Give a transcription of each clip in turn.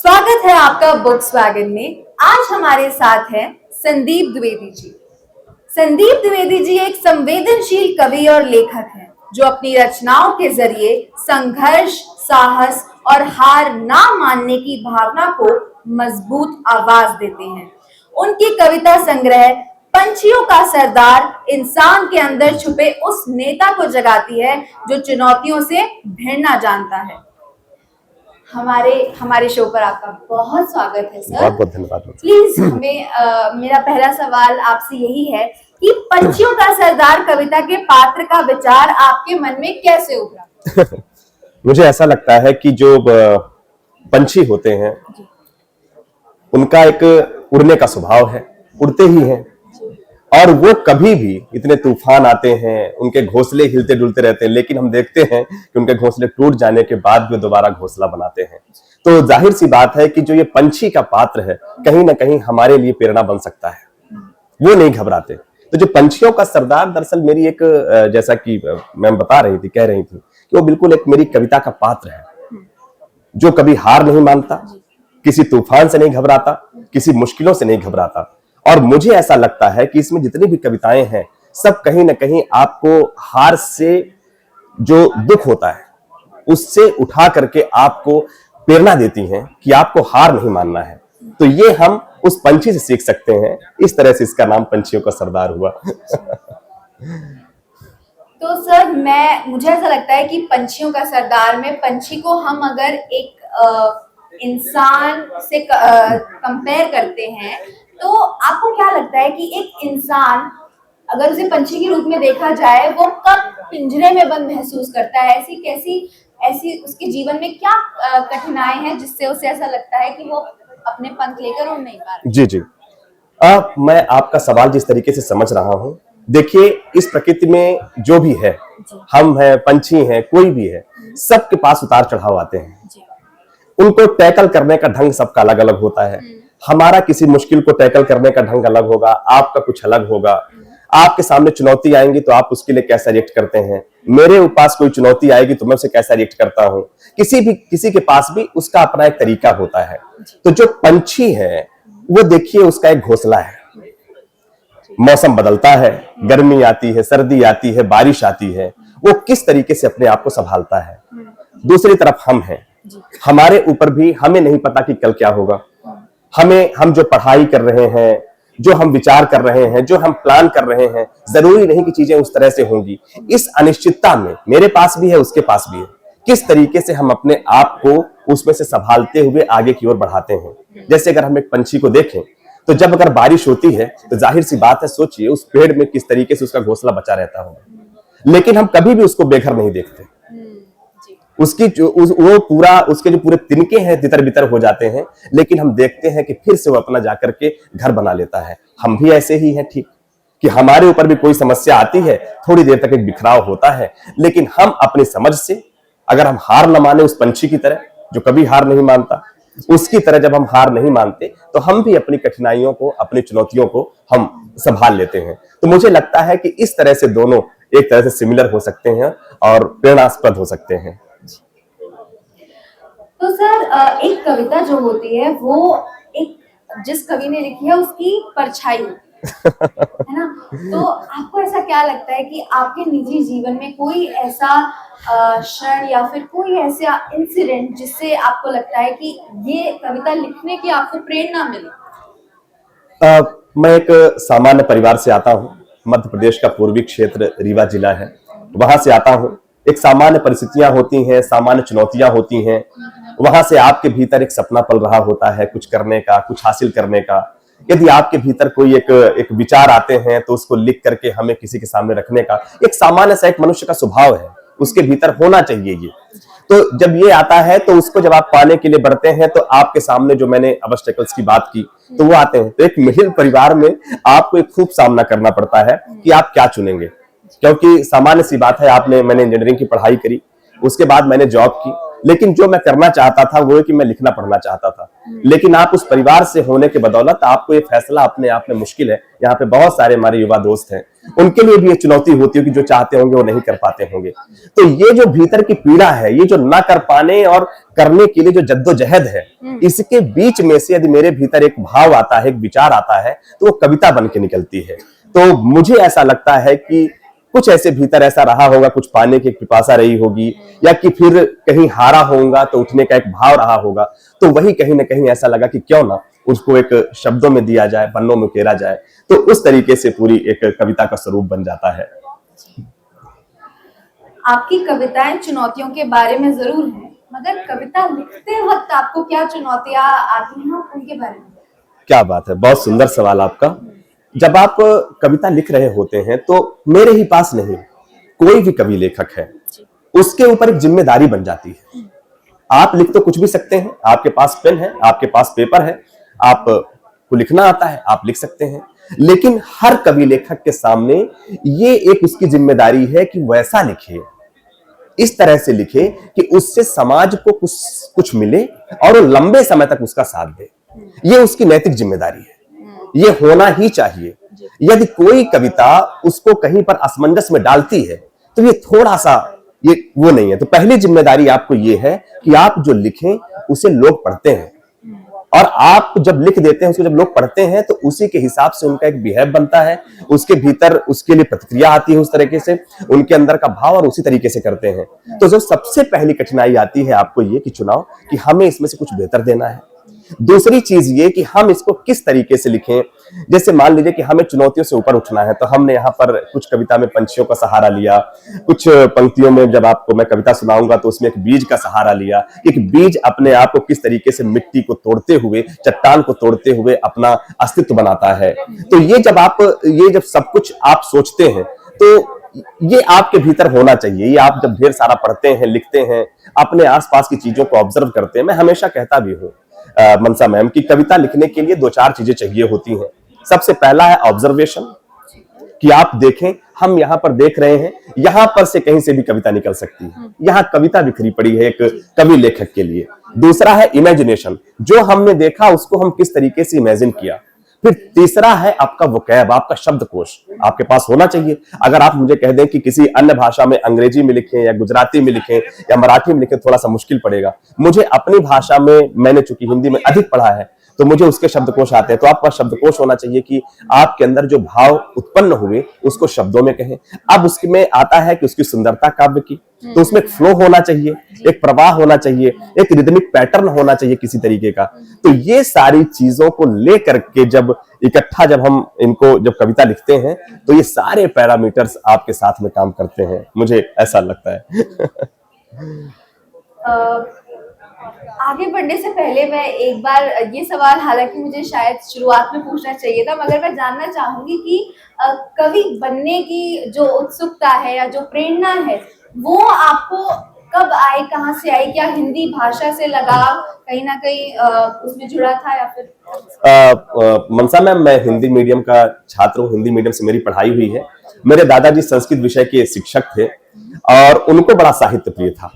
स्वागत है आपका बुक्स वैगन में। आज हमारे साथ हैं संदीप द्विवेदी जी। संदीप द्विवेदी जी एक संवेदनशील कवि और लेखक हैं जो अपनी रचनाओं के जरिए संघर्ष, साहस और हार ना मानने की भावना को मजबूत आवाज देते हैं। उनकी कविता संग्रह पंछियों का सरदार इंसान के अंदर छुपे उस नेता को जगाती है जो चुनौतियों से भिड़ना जानता है। हमारे शो पर आपका बहुत स्वागत है सर। बहुत बहुत धन्यवाद। प्लीज हमें मेरा पहला सवाल आपसे यही है कि पंछियों का सरदार कविता के पात्र का विचार आपके मन में कैसे उभरा? मुझे ऐसा लगता है कि जो पंछी होते हैं उनका एक उड़ने का स्वभाव है, उड़ते ही हैं और वो कभी भी इतने तूफान आते हैं, उनके घोंसले हिलते डुलते रहते हैं, लेकिन हम देखते हैं कि उनके घोंसले टूट जाने के बाद भी दोबारा घोंसला बनाते हैं। तो जाहिर सी बात है कि जो ये पंछी का पात्र है कहीं ना कहीं हमारे लिए प्रेरणा बन सकता है। वो नहीं घबराते। तो जो पंछियों का सरदार दरअसल मेरी एक, जैसा कि मैम बता रही थी, कह रही थी कि वो बिल्कुल एक मेरी कविता का पात्र है जो कभी हार नहीं मानता, किसी तूफान से नहीं घबराता, किसी मुश्किलों से नहीं घबराता। और मुझे ऐसा लगता है कि इसमें जितनी भी कविताएं हैं सब कहीं ना कहीं आपको हार से जो दुख होता है उससे उठा करके आपको प्रेरणा देती हैं कि आपको हार नहीं मानना है। तो ये हम उस पंछी से सीख सकते हैं। इस तरह से इसका नाम पंछियों का सरदार हुआ। तो सर मुझे ऐसा लगता है कि पंछियों का सरदार में पंछी को हम अगर एक इंसान से कंपेयर करते हैं तो आपको क्या लगता है कि एक इंसान अगर उसे पंछी के रूप में देखा जाए वो कब पिंजरे में बंद महसूस करता है? ऐसी उसके जीवन में क्या कठिनाई है जिससे उसे ऐसा लगता है कि वो अपने पंख लेकर उड़ नहीं पा रहा? जी। मैं आपका सवाल जिस तरीके से समझ रहा हूं, देखिए इस प्रकृति में जो भी है, हम हैं, पंछी हैं, कोई भी है, सबके पास उतार चढ़ाव आते हैं। उनको टैकल करने का ढंग सबका अलग अलग होता है। हमारा किसी मुश्किल को टैकल करने का ढंग अलग होगा, आपका कुछ अलग होगा। आपके सामने चुनौती आएंगी तो आप उसके लिए कैसा रिएक्ट करते हैं, मेरे पास कोई चुनौती आएगी तो मैं उसे कैसा रिएक्ट करता हूं। किसी के पास भी उसका अपना एक तरीका होता है। तो जो पंछी है वो देखिए उसका एक घोंसला है। मौसम बदलता है, गर्मी आती है, सर्दी आती है, बारिश आती है, वो किस तरीके से अपने आप को संभालता है। दूसरी तरफ हम हैं, हमारे ऊपर भी हमें नहीं पता कि कल क्या होगा। हम जो पढ़ाई कर रहे हैं, जो हम विचार कर रहे हैं, जो हम प्लान कर रहे हैं, जरूरी नहीं कि चीजें उस तरह से होंगी। इस अनिश्चितता में मेरे पास भी है, उसके पास भी है, किस तरीके से हम अपने आप को उसमें से संभालते हुए आगे की ओर बढ़ाते हैं। जैसे अगर हम एक पंछी को देखें तो जब अगर बारिश होती है तो जाहिर सी बात है, सोचिए उस पेड़ में किस तरीके से उसका घोंसला बचा रहता होगा, लेकिन हम कभी भी उसको बेघर नहीं देखते। उसके जो पूरे तिनके हैं तितर बितर हो जाते हैं, लेकिन हम देखते हैं कि फिर से वो अपना जाकर के घर बना लेता है। हम भी ऐसे ही हैं, ठीक, कि हमारे ऊपर भी कोई समस्या आती है, थोड़ी देर तक एक बिखराव होता है, लेकिन हम अपनी समझ से अगर हम हार न माने, उस पंछी की तरह जो कभी हार नहीं मानता, उसकी तरह जब हम हार नहीं मानते तो हम भी अपनी कठिनाइयों को, अपनी चुनौतियों को हम संभाल लेते हैं। तो मुझे लगता है कि इस तरह से दोनों एक तरह से सिमिलर हो सकते हैं और प्रेरणास्पद हो सकते हैं। तो सर एक कविता जो होती है वो एक जिस कवि ने लिखी है उसकी परछाई है ना? तो आपको ऐसा क्या लगता है कि आपके निजी जीवन में कोई ऐसा क्षण या फिर कोई ऐसा इंसिडेंट जिससे आपको लगता है कि ये कविता लिखने की आपको प्रेरणा मिली? मैं एक सामान्य परिवार से आता हूँ। मध्य प्रदेश का पूर्वी क्षेत्र रीवा जिला है, वहां से आता हूँ। एक सामान्य परिस्थितियां होती हैं, सामान्य चुनौतियां होती हैं। वहां से आपके भीतर एक सपना पल रहा होता है, कुछ करने का, कुछ हासिल करने का। यदि आपके भीतर कोई एक विचार आते हैं तो उसको लिख करके हमें किसी के सामने रखने का एक सामान्य सा एक मनुष्य का स्वभाव है, उसके भीतर होना चाहिए ये। तो जब ये आता है तो उसको जब आप पाने के लिए बढ़ते हैं तो आपके सामने जो मैंने ऑब्स्टेकल्स की बात की तो वो आते हैं। तो एक मिडिल परिवार में आपको एक खूब सामना करना पड़ता है कि आप क्या चुनेंगे, क्योंकि सामान्य सी बात है, मैंने इंजीनियरिंग की पढ़ाई करी, उसके बाद मैंने जॉब की, लेकिन जो मैं करना चाहता था वो है कि मैं लिखना पढ़ना चाहता था। लेकिन आप उस परिवार से होने के बदौलत आपको ये फैसला अपने आप में मुश्किल है। यहाँ पे बहुत सारे हमारे युवा दोस्त हैं, उनके लिए भी ये चुनौती होती है कि जो चाहते होंगे वो नहीं कर पाते होंगे। तो ये जो भीतर की पीड़ा है, ये जो ना कर पाने और करने के लिए जो जद्दोजहद है, इसके बीच में से यदि मेरे भीतर एक भाव आता है, एक विचार आता है, तो वो कविता बन के निकलती है। तो मुझे ऐसा लगता है कि कुछ ऐसे भीतर ऐसा रहा होगा, कुछ पाने की पिपासा रही होगी, या कि फिर कहीं हारा होगा तो उठने का एक भाव रहा होगा। तो वही कहीं ना कहीं ऐसा लगा कि क्यों ना उसको एक शब्दों में दिया जाए, पन्नों में उकेरा जाए, तो उस तरीके से पूरी एक कविता का स्वरूप बन जाता है। आपकी कविताएं चुनौतियों के बारे में जरूर हैं, मगर कविता लिखते वक्त आपको क्या चुनौतियां आती हैं, उनके बारे में? क्या बात है, बहुत सुंदर सवाल आपका। जब आप कविता लिख रहे होते हैं तो मेरे ही पास नहीं, कोई भी कवि लेखक है, उसके ऊपर एक जिम्मेदारी बन जाती है। आप लिख तो कुछ भी सकते हैं, आपके पास पेन है, आपके पास पेपर है, आपको लिखना आता है, आप लिख सकते हैं। लेकिन हर कवि लेखक के सामने ये एक उसकी जिम्मेदारी है कि वैसा लिखे, इस तरह से लिखे कि उससे समाज को कुछ मिले और वो लंबे समय तक उसका साथ दे। ये उसकी नैतिक जिम्मेदारी है, ये होना ही चाहिए। यदि कोई कविता उसको कहीं पर असमंजस में डालती है तो ये थोड़ा सा ये वो नहीं है। तो पहली जिम्मेदारी आपको ये है कि आप जो लिखें उसे लोग पढ़ते हैं, और आप जब लिख देते हैं उसको जब लोग पढ़ते हैं तो उसी के हिसाब से उनका एक बिहेव बनता है, उसके भीतर उसके लिए प्रतिक्रिया आती है उस तरीके से, उनके अंदर का भाव, और उसी तरीके से करते हैं। तो जो सबसे पहली कठिनाई आती है आपको ये कि चुनाव, कि हमें इसमें से कुछ बेहतर देना है। दूसरी चीज ये कि हम इसको किस तरीके से लिखें। जैसे मान लीजिए कि हमें चुनौतियों से ऊपर उठना है, तो हमने यहाँ पर कुछ कविता में पंछियों का सहारा लिया, कुछ पंक्तियों में जब आपको मैं कविता सुनाऊंगा तो उसमें एक बीज का सहारा लिया। एक बीज अपने आप को किस तरीके से मिट्टी को तोड़ते हुए, चट्टान को तोड़ते हुए अपना अस्तित्व बनाता है। तो ये जब सब कुछ आप सोचते हैं तो ये आपके भीतर होना चाहिए। ये आप जब ढेर सारा पढ़ते हैं, लिखते हैं, अपने आसपास की चीजों को ऑब्जर्व करते हैं। मैं हमेशा कहता भी हूँ मनसा मैम की कविता लिखने के लिए 2-4 चीजें चाहिए होती हैं। सबसे पहला है ऑब्जर्वेशन, कि आप देखें, हम यहाँ पर देख रहे हैं, यहाँ पर से कहीं से भी कविता निकल सकती है, यहाँ कविता बिखरी पड़ी है एक कवि लेखक के लिए। दूसरा है इमेजिनेशन, जो हमने देखा उसको हम किस तरीके से इमेजिन किया। फिर तीसरा है आपका वोकैब, आपका शब्दकोश आपके पास होना चाहिए। अगर आप मुझे कह दें कि किसी अन्य भाषा में, अंग्रेजी में लिखें या गुजराती में लिखें या मराठी में लिखें, थोड़ा सा मुश्किल पड़ेगा। मुझे अपनी भाषा में, मैंने चूंकि हिंदी में अधिक पढ़ा है तो मुझे उसके शब्दकोश आते हैं। तो आपका शब्दकोश होना चाहिए कि आपके अंदर जो भाव उत्पन्न हुए उसको शब्दों में कहें। अब उसमें आता है कि उसकी सुंदरता काव्य की, तो उसमें एक फ्लो होना चाहिए, एक प्रवाह होना चाहिए, एक रिदमिक पैटर्न होना चाहिए किसी तरीके का। तो ये सारी चीजों को लेकर के जब इकट्ठा जब कविता लिखते हैं तो ये सारे पैरामीटर्स आपके साथ में काम करते हैं, मुझे ऐसा लगता है। आगे बढ़ने से पहले मैं एक बार ये सवाल, हालांकि मुझे शायद शुरुआत में पूछना चाहिए था, मगर मैं जानना चाहूंगी कि कवि बनने की जो उत्सुकता है या जो प्रेरणा है वो आपको कब आई, कहाँ से आई? क्या हिंदी भाषा से लगाव कहीं ना कहीं उसमें जुड़ा था, या फिर? मनसा मैम, मैं हिंदी मीडियम का छात्र हूँ, हिंदी मीडियम से मेरी पढ़ाई हुई है। मेरे दादाजी संस्कृत विषय के शिक्षक थे और उनको बड़ा साहित्य प्रिय था,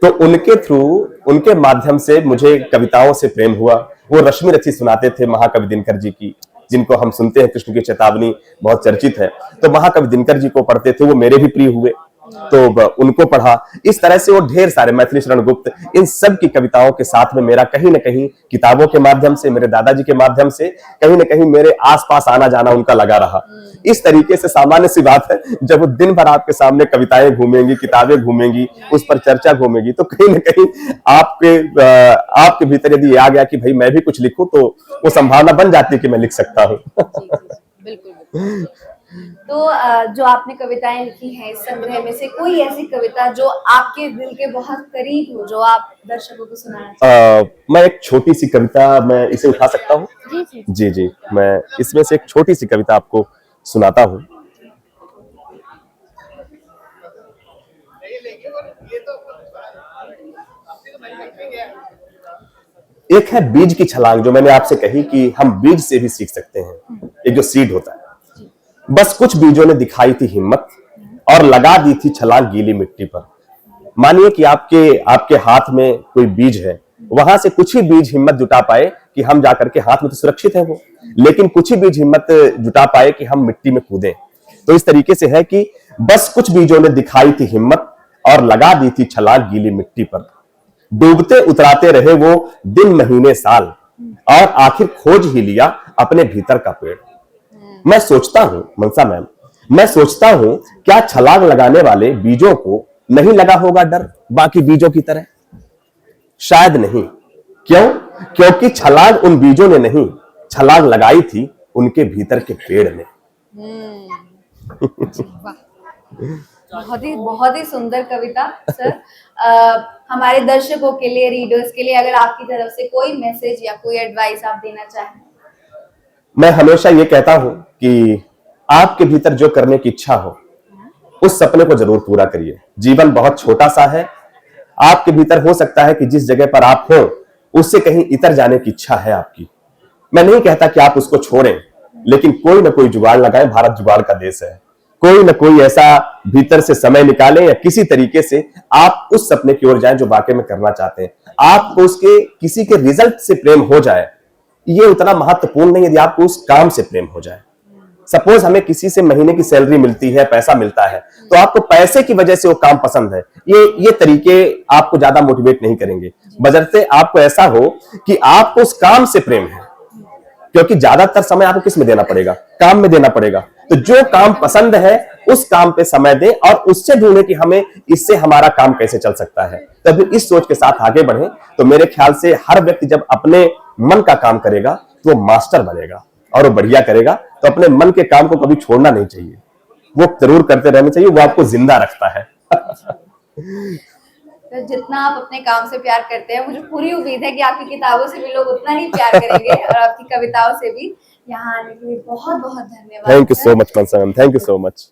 तो उनके थ्रू, उनके माध्यम से मुझे कविताओं से प्रेम हुआ। वो रश्मि रथी सुनाते थे महाकवि दिनकर जी की, जिनको हम सुनते हैं, कृष्ण की चेतावनी बहुत चर्चित है। तो महाकवि दिनकर जी को पढ़ते थे, वो मेरे भी प्रिय हुए, तो उनको पढ़ा। इस तरह से वो ढेर सारे, मैथिली शरण गुप्त, इन सब की कविताओं के साथ में मेरा कहीं ना कहीं किताबों के माध्यम से, मेरे दादाजी के माध्यम से कहीं ना कहीं मेरे आसपास आना जाना उनका लगा रहा। इस तरीके से सामान्य सी बात है, जब दिन भर आपके सामने कविताएं घूमेंगी, किताबें घूमेंगी, उस पर चर्चा घूमेगी, तो कहीं ना कहीं आपके भीतर यदि आ गया कि भाई मैं भी कुछ लिखूं, तो वो संभावना बन जाती है कि मैं लिख सकता हूँ। बिल्कुल। तो जो आपने कविताएं लिखी हैं इस संग्रह में से कोई ऐसी कविता जो आपके दिल के बहुत करीब हो, जो आप दर्शकों को सुनाना चाहें? मैं एक छोटी सी कविता, मैं इसे उठा सकता हूँ? जी, मैं इसमें से एक छोटी सी कविता आपको सुनाता हूँ। एक है बीज की छलांग, जो मैंने आपसे कही कि हम बीज से भी सीख सकते हैं। एक जो सीड होता है, बस कुछ बीजों ने दिखाई थी हिम्मत और लगा दी थी छलांग गीली मिट्टी पर। मानिए कि आपके हाथ में कोई बीज है वहां से कुछ ही बीज हिम्मत जुटा पाए कि हम जाकर के, हाथ में तो सुरक्षित है वो, लेकिन कुछ ही बीज हिम्मत जुटा पाए कि हम मिट्टी में कूदें। तो इस तरीके से है कि बस कुछ बीजों ने दिखाई थी हिम्मत और लगा दी थी छलांग गीली मिट्टी पर। डूबते उतराते रहे वो दिन महीने साल और आखिर खोज ही लिया अपने भीतर का पेड़। मैं सोचता हूं मनसा मैम, मैं सोचता हूं क्या छलांग लगाने वाले बीजों को नहीं लगा होगा डर बाकी बीजों की तरह? शायद नहीं। क्यों? क्योंकि छलांग उन बीजों ने नहीं, छलांग लगाई थी उनके भीतर के पेड़ ने। बहुत ही सुंदर कविता सर। हमारे दर्शकों के लिए, रीडर्स के लिए अगर आपकी तरफ से कोई मैसेज या कोई एडवाइस आप देना चाहें। मैं हमेशा ये कहता हूं कि आपके भीतर जो करने की इच्छा हो उस सपने को जरूर पूरा करिए। जीवन बहुत छोटा सा है। आपके भीतर हो सकता है कि जिस जगह पर आप हो उससे कहीं इतर जाने की इच्छा है आपकी। मैं नहीं कहता कि आप उसको छोड़ें, लेकिन कोई ना कोई जुगाड़ लगाएं। भारत जुगाड़ का देश है। कोई ना कोई ऐसा भीतर से समय निकालें या किसी तरीके से आप उस सपने की ओर जाएं जो वाकई में करना चाहते हैं। आपको उसके किसी के रिजल्ट से प्रेम हो जाए ये उतना महत्वपूर्ण नहीं, यदि आपको उस काम से प्रेम हो जाए। सपोज हमें किसी से महीने की सैलरी मिलती है, पैसा मिलता है, तो आपको पैसे की वजह से वो काम पसंद है, ये तरीके आपको ज्यादा मोटिवेट नहीं करेंगे। बशर्ते आपको ऐसा हो कि आपको उस काम से प्रेम है, क्योंकि ज्यादातर समय आपको किस में देना पड़ेगा? काम में देना पड़ेगा। तो जो काम पसंद है उस काम पे समय दें और उससे ढूंढें कि हमें इससे हमारा काम कैसे चल सकता है। तब इस सोच के साथ आगे बढ़े तो मेरे ख्याल से हर व्यक्ति जब अपने मन का काम करेगा तो वो मास्टर बनेगा और वो बढ़िया करेगा। तो अपने मन के काम को कभी छोड़ना नहीं चाहिए, वो जरूर करते रहना चाहिए, वो आपको जिंदा रखता है। तो जितना आप अपने काम से प्यार करते हैं, मुझे पूरी उम्मीद है कि आपकी किताबों से भी लोग उतना ही प्यार करेंगे और आपकी कविताओं से भी। यहाँ आने के लिए बहुत बहुत धन्यवाद। Thank you so much Mansa ma'am, thank you so much.